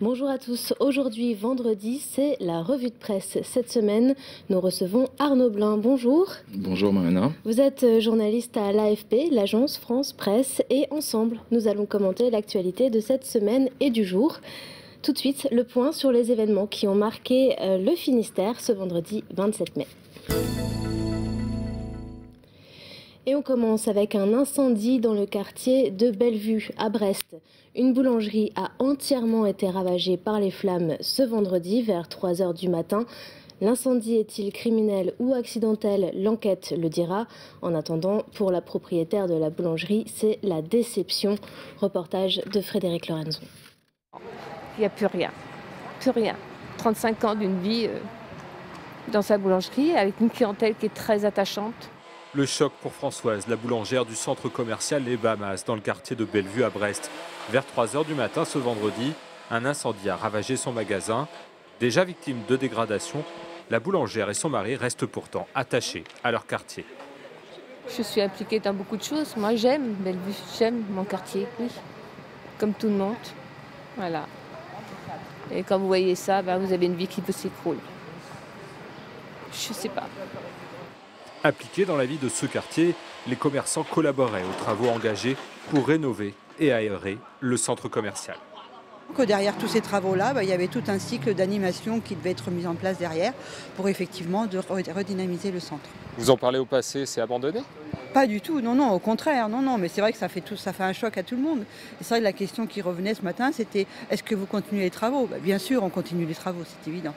Bonjour à tous, aujourd'hui vendredi c'est la revue de presse. Cette semaine nous recevons Arnaud Blin, bonjour. Bonjour Mariana. Vous êtes journaliste à l'AFP, l'agence France Presse, et ensemble nous allons commenter l'actualité de cette semaine et du jour. Tout de suite le point sur les événements qui ont marqué le Finistère ce vendredi 27 mai. Et on commence avec un incendie dans le quartier de Bellevue à Brest. Une boulangerie a entièrement été ravagée par les flammes ce vendredi vers 3 h du matin. L'incendie est-il criminel ou accidentel? L'enquête le dira. En attendant, pour la propriétaire de la boulangerie, c'est la déception. Reportage de Frédéric Lorenzo. Il n'y a plus rien. Plus rien. 35 ans d'une vie dans sa boulangerie avec une clientèle qui est très attachante. Le choc pour Françoise, la boulangère du centre commercial Les Bahamas, dans le quartier de Bellevue à Brest. Vers 3 h du matin ce vendredi, un incendie a ravagé son magasin. Déjà victime de dégradation, la boulangère et son mari restent pourtant attachés à leur quartier. Je suis impliquée dans beaucoup de choses. Moi j'aime Bellevue, j'aime mon quartier, oui. Comme tout le monde. Voilà. Et quand vous voyez ça, vous avez une vie qui peut s'écrouler. Je sais pas. Impliqués dans la vie de ce quartier, les commerçants collaboraient aux travaux engagés pour rénover et aérer le centre commercial. Derrière tous ces travaux-là, il y avait tout un cycle d'animation qui devait être mis en place derrière pour effectivement redynamiser le centre. Vous en parlez au passé, c'est abandonné? Pas du tout, non, au contraire, non, mais c'est vrai que ça fait un choc à tout le monde. Et c'est vrai que la question qui revenait ce matin, c'était est-ce que vous continuez les travaux? Bien sûr, on continue les travaux, c'est évident.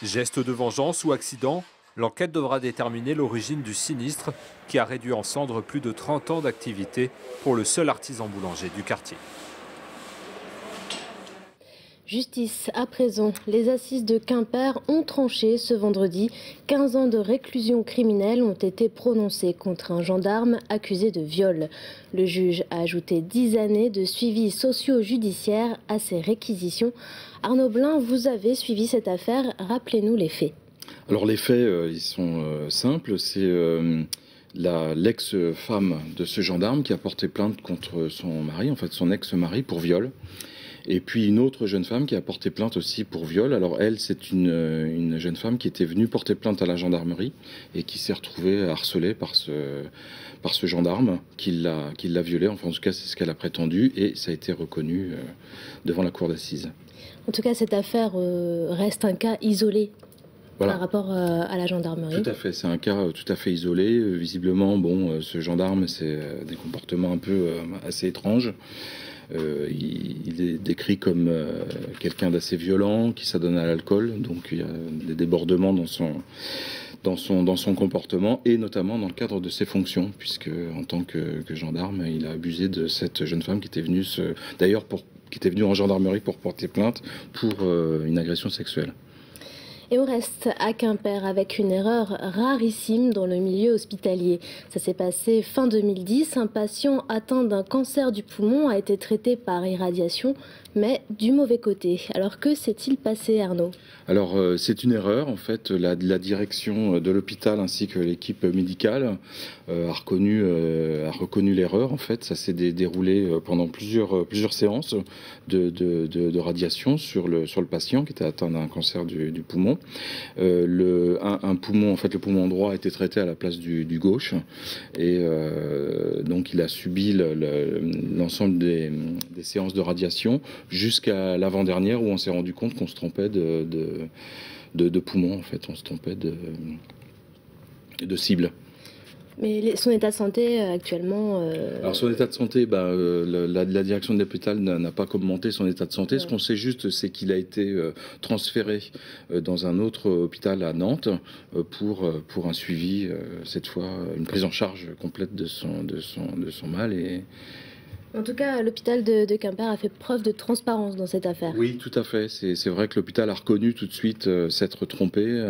Geste de vengeance ou accident? L'enquête devra déterminer l'origine du sinistre qui a réduit en cendres plus de 30 ans d'activité pour le seul artisan boulanger du quartier. Justice à présent, les assises de Quimper ont tranché ce vendredi. 15 ans de réclusion criminelle ont été prononcés contre un gendarme accusé de viol. Le juge a ajouté 10 années de suivi socio-judiciaire à ces réquisitions. Arnaud Blin, vous avez suivi cette affaire, rappelez-nous les faits. Alors les faits, ils sont simples. C'est l'ex-femme de ce gendarme qui a porté plainte contre son mari, en fait son ex-mari, pour viol. Et puis une autre jeune femme qui a porté plainte aussi pour viol. Alors elle, c'est une jeune femme qui était venue porter plainte à la gendarmerie et qui s'est retrouvée harcelée par ce gendarme qui l'a violée. Enfin en tout cas c'est ce qu'elle a prétendu et ça a été reconnu devant la cour d'assises. En tout cas cette affaire reste un cas isolé. Voilà. Par rapport à la gendarmerie. Tout à fait, c'est un cas tout à fait isolé. Visiblement, ce gendarme, c'est des comportements un peu assez étranges. Il est décrit comme quelqu'un d'assez violent, qui s'adonne à l'alcool, donc il y a des débordements dans son comportement, et notamment dans le cadre de ses fonctions, puisque en tant que gendarme, il a abusé de cette jeune femme qui était venue qui était venue en gendarmerie pour porter plainte pour une agression sexuelle. Et on reste à Quimper avec une erreur rarissime dans le milieu hospitalier. Ça s'est passé fin 2010. Un patient atteint d'un cancer du poumon a été traité par irradiation, mais du mauvais côté. Alors que s'est-il passé, Arnaud? Alors c'est une erreur en fait. La direction de l'hôpital ainsi que l'équipe médicale a reconnu l'erreur. En fait, ça s'est déroulé pendant plusieurs séances de radiation sur le patient qui était atteint d'un cancer du poumon. Un poumon, en fait, le poumon droit a été traité à la place du gauche et donc il a subi l'ensemble des séances de radiation jusqu'à l'avant-dernière où on s'est rendu compte qu'on se trompait de poumon, en fait, on se trompait de cible. Mais son état de santé actuellement... Alors son état de santé, la direction de l'hôpital n'a pas commenté son état de santé. Ouais. Ce qu'on sait juste, c'est qu'il a été transféré dans un autre hôpital à Nantes pour un suivi, cette fois une prise en charge complète de son mal. En tout cas, l'hôpital de Quimper a fait preuve de transparence dans cette affaire. Oui, tout à fait. C'est vrai que l'hôpital a reconnu tout de suite s'être trompé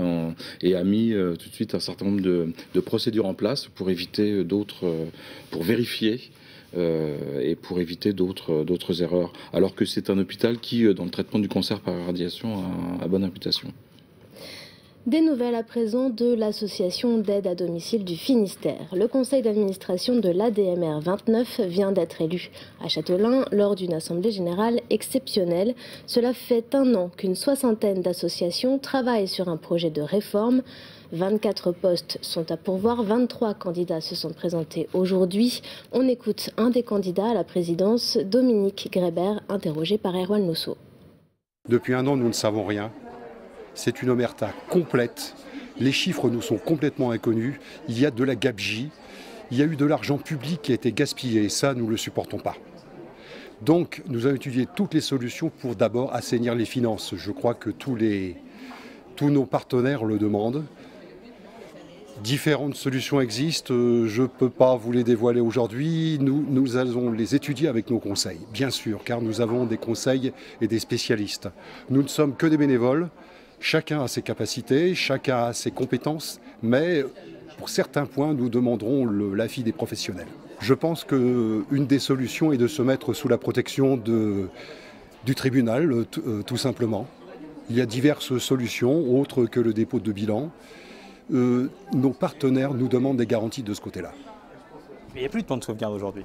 et a mis tout de suite un certain nombre de procédures en place pour éviter pour vérifier et pour éviter d'autres erreurs. Alors que c'est un hôpital qui, dans le traitement du cancer par irradiation, a bonne réputation. Des nouvelles à présent de l'association d'aide à domicile du Finistère. Le conseil d'administration de l'ADMR 29 vient d'être élu à Châtelain lors d'une assemblée générale exceptionnelle. Cela fait un an qu'une soixantaine d'associations travaillent sur un projet de réforme. 24 postes sont à pourvoir, 23 candidats se sont présentés aujourd'hui. On écoute un des candidats à la présidence, Dominique Grébert, interrogé par Erwan Losso. Depuis un an, nous ne savons rien. C'est une omerta complète. Les chiffres nous sont complètement inconnus. Il y a de la gabegie. Il y a eu de l'argent public qui a été gaspillé. Et ça, nous ne le supportons pas. Donc, nous avons étudié toutes les solutions pour d'abord assainir les finances. Je crois que tous nos partenaires le demandent. Différentes solutions existent. Je ne peux pas vous les dévoiler aujourd'hui. Nous allons les étudier avec nos conseils, bien sûr, car nous avons des conseils et des spécialistes. Nous ne sommes que des bénévoles. Chacun a ses capacités, chacun a ses compétences, mais pour certains points, nous demanderons l'avis des professionnels. Je pense qu'une des solutions est de se mettre sous la protection du tribunal, tout simplement. Il y a diverses solutions, autres que le dépôt de bilan. Nos partenaires nous demandent des garanties de ce côté-là. Mais il n'y a plus de plan de sauvegarde aujourd'hui.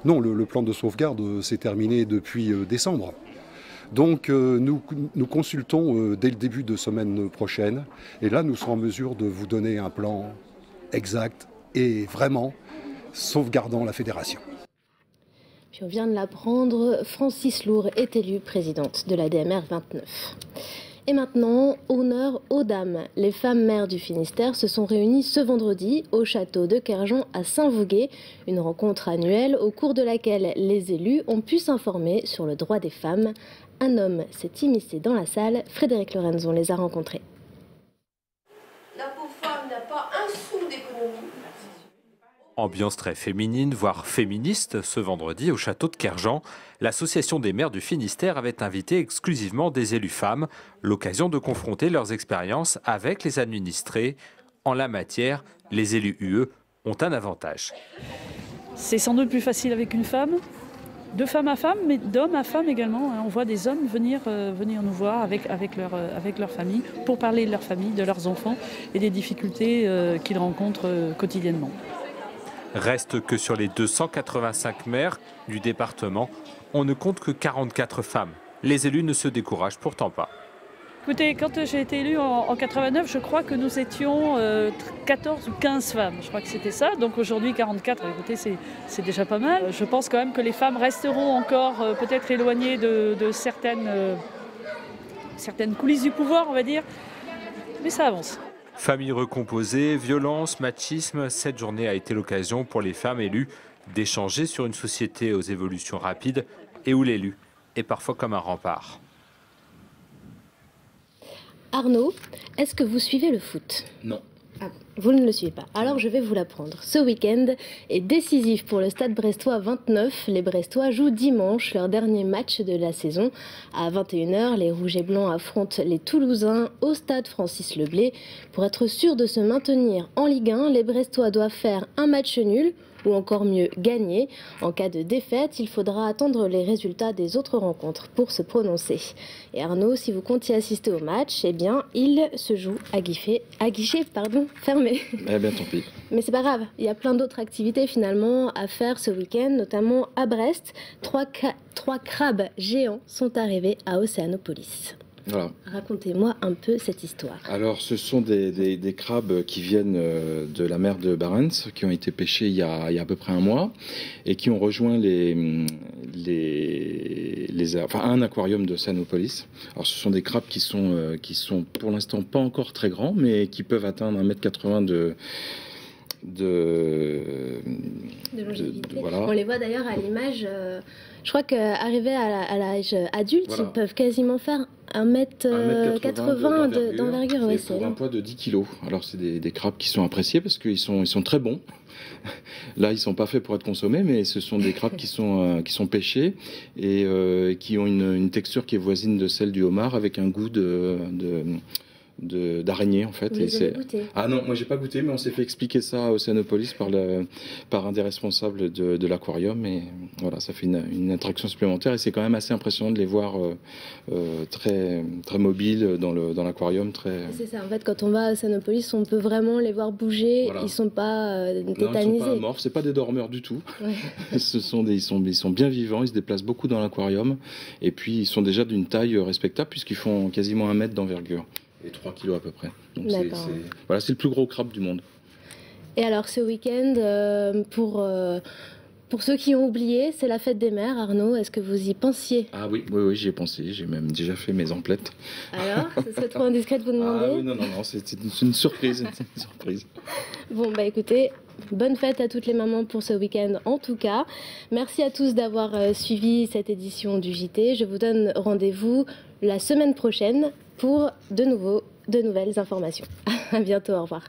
Non, le plan de sauvegarde s'est terminé depuis décembre. Donc nous consultons dès le début de semaine prochaine et là nous serons en mesure de vous donner un plan exact et vraiment sauvegardant la fédération. Puis on vient de l'apprendre, Francis Lourd est élue présidente de l'ADMR 29. Et maintenant, honneur aux dames. Les femmes maires du Finistère se sont réunies ce vendredi au château de Kerjan à Saint-Vougué. Une rencontre annuelle au cours de laquelle les élus ont pu s'informer sur le droit des femmes. Un homme s'est immiscé dans la salle. Frédéric Lorenzon les a rencontrés. La pauvre femme n'a pas un sou d'économie. Ambiance très féminine, voire féministe, ce vendredi au château de Kerjan. L'Association des maires du Finistère avait invité exclusivement des élus femmes, l'occasion de confronter leurs expériences avec les administrés. En la matière, les élus UE ont un avantage. C'est sans doute plus facile avec une femme, de femme à femme, mais d'homme à femme également. On voit des hommes venir nous voir avec leur famille, pour parler de leur famille, de leurs enfants et des difficultés qu'ils rencontrent quotidiennement. Reste que sur les 285 maires du département, on ne compte que 44 femmes. Les élus ne se découragent pourtant pas. Écoutez, quand j'ai été élue en 89, je crois que nous étions 14 ou 15 femmes. Je crois que c'était ça. Donc aujourd'hui 44, écoutez, c'est déjà pas mal. Je pense quand même que les femmes resteront encore peut-être éloignées de certaines coulisses du pouvoir, on va dire. Mais ça avance. Famille recomposée, violence, machisme, cette journée a été l'occasion pour les femmes élues d'échanger sur une société aux évolutions rapides et où l'élu est parfois comme un rempart. Arnaud, est-ce que vous suivez le foot ? Non. Ah, vous ne le suivez pas. Alors je vais vous l'apprendre. Ce week-end est décisif pour le Stade Brestois 29. Les Brestois jouent dimanche leur dernier match de la saison. À 21h, les Rouges et Blancs affrontent les Toulousains au Stade Francis Leblay. Pour être sûr de se maintenir en Ligue 1, les Brestois doivent faire un match nul ou encore mieux gagner. En cas de défaite, il faudra attendre les résultats des autres rencontres pour se prononcer. Et Arnaud, si vous comptiez assister au match, eh bien, il se joue à guichet fermé. Eh bien, tant pis. Mais c'est pas grave, il y a plein d'autres activités finalement à faire ce week-end, notamment à Brest. Trois crabes géants sont arrivés à Océanopolis. Voilà. Racontez-moi un peu cette histoire. Alors, ce sont des crabes qui viennent de la mer de Barents, qui ont été pêchés il y a à peu près un mois, et qui ont rejoint un aquarium de Océanopolis. Alors, ce sont des crabes qui sont pour l'instant pas encore très grands, mais qui peuvent atteindre 1,80 m de longévité. Voilà. On les voit d'ailleurs à l'image. Je crois qu'arrivés à l'âge adulte, voilà, ils peuvent quasiment faire 1,80 m d'envergure. Ouais, pour un poids de 10 kg. Alors c'est des crabes qui sont appréciés parce qu'ils sont très bons. Là, ils ne sont pas faits pour être consommés, mais ce sont des crabes qui sont pêchés et qui ont une texture qui est voisine de celle du homard avec un goût de d'araignées en fait. Vous les avez goûté? Ah non, moi j'ai pas goûté, mais on s'est fait expliquer ça à Océanopolis par un des responsables de l'aquarium, et voilà, ça fait une attraction supplémentaire, et c'est quand même assez impressionnant de les voir très, très mobiles dans l'aquarium. C'est ça, en fait, quand on va à Océanopolis, on peut vraiment les voir bouger, voilà. Ils sont pas tétanisés. Non, ils sont pas amorphes, c'est pas des dormeurs du tout. Ouais. ils sont bien vivants, ils se déplacent beaucoup dans l'aquarium, et puis ils sont déjà d'une taille respectable puisqu'ils font quasiment 1 mètre d'envergure. Et 3 kilos à peu près. Donc voilà, c'est le plus gros crabe du monde. Et alors ce week-end, pour ceux qui ont oublié, c'est la fête des mères. Arnaud, est-ce que vous y pensiez? Ah oui, j'y ai pensé. J'ai même déjà fait mes emplettes. Alors, ce serait trop indiscret de vous demander? Ah oui, non, c'est une surprise. Bon, bah écoutez, bonne fête à toutes les mamans pour ce week-end en tout cas. Merci à tous d'avoir suivi cette édition du JT. Je vous donne rendez-vous la semaine prochaine pour de nouvelles informations. À bientôt, au revoir.